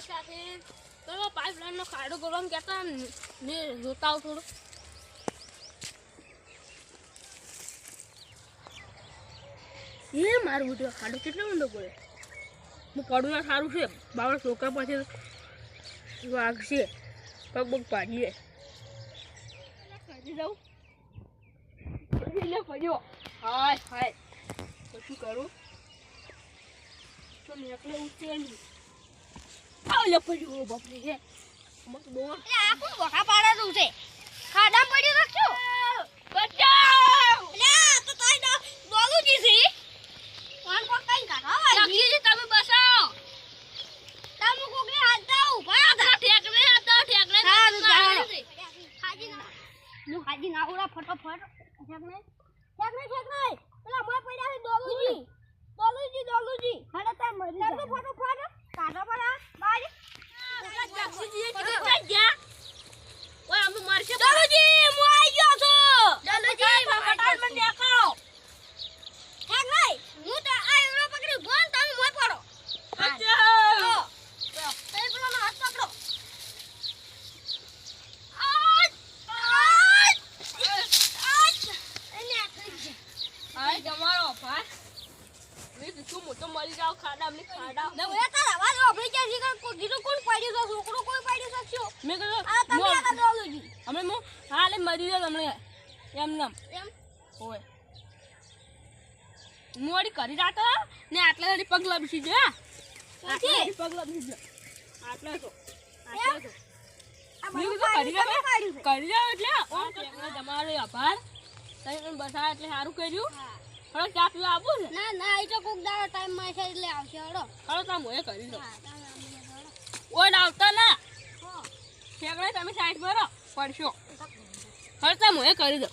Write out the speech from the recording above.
બચ્ચા છે તો પાઇપલાઇન નો ખાડો ગોળવાનું કહેતા ને જોતા આવ થોડું એ મારું બધું ખાડો કેટલો ઊંડો પડે હું પડું ના સારું છે બાબા છોકરા પછી વાગશે પગ પગ પાડીએ કરી દઉં એટલે પડ્યો હાય હાય તો શું કરું તો નીકળે ઉતરેલી આલે પડ્યો બાપરે છે મત બોલ એ આ કોણ બોકા પાડવાનું છે ખાડા પડી રાખજો બચાવ લે તો તાઈ ડોલુજી છે કોણ કોણ કઈ કાઢો લખી તમે બસાવો તમે કોકને હાથ દાવ ઉભા ઠેકને સારું હાજી ના હું હાજી ના ઓલા ફટોફટ ઠેકને પેલા મોય પડ્યા છે ડોલુજી હાડે તાર મરી જા ફટોફટ કાઢો પડા બારી ઓય આમ મારશે ડોલુજી હું આવી ગયો છું ડોલુજી પટાલ મને દેખો ઠેક નહીં હું તો આ એવડો પકડી ગોન તમે મોય પડો બચાવ તમે પેલો હાથ પકડો હાય જમારો ભાઈ મે તું મોટો મરી જાવ ખાડા મે ખાડા ને ઓયા તારા આવાજ ઓભળી ગયા છે કોઈ કીધું કોણ પાડ્યું છે છોકરો કોઈ પાડ્યું શકશો મે કહ્યું આ તમે આ ડોલુજી અમે મો હાલે મરી જાવ તમને એમ નામ એમ ઓય મોડી કરી રાતા ને આટલા ઘડી પગલા બીસી જો આટલા પગલા બીસી જો આટલા તો આ મેં બધું કીધું પાડ્યું છે કરી જાવ એટલે ઓમ કે તમારો આભાર તમે બસા એટલે સારું કર્યું હળો ચા પીવા આવું છે ના એ તો કોક દાડો ટાઈમ માં છે એટલે આવશે હળો હળો તમે મોએ કરી લો હા તમે આવીને હળો ઓય આવતા ના હો ઠેકડે તમે સાઈડ પર પડશો હળો તમે મોએ કરી દો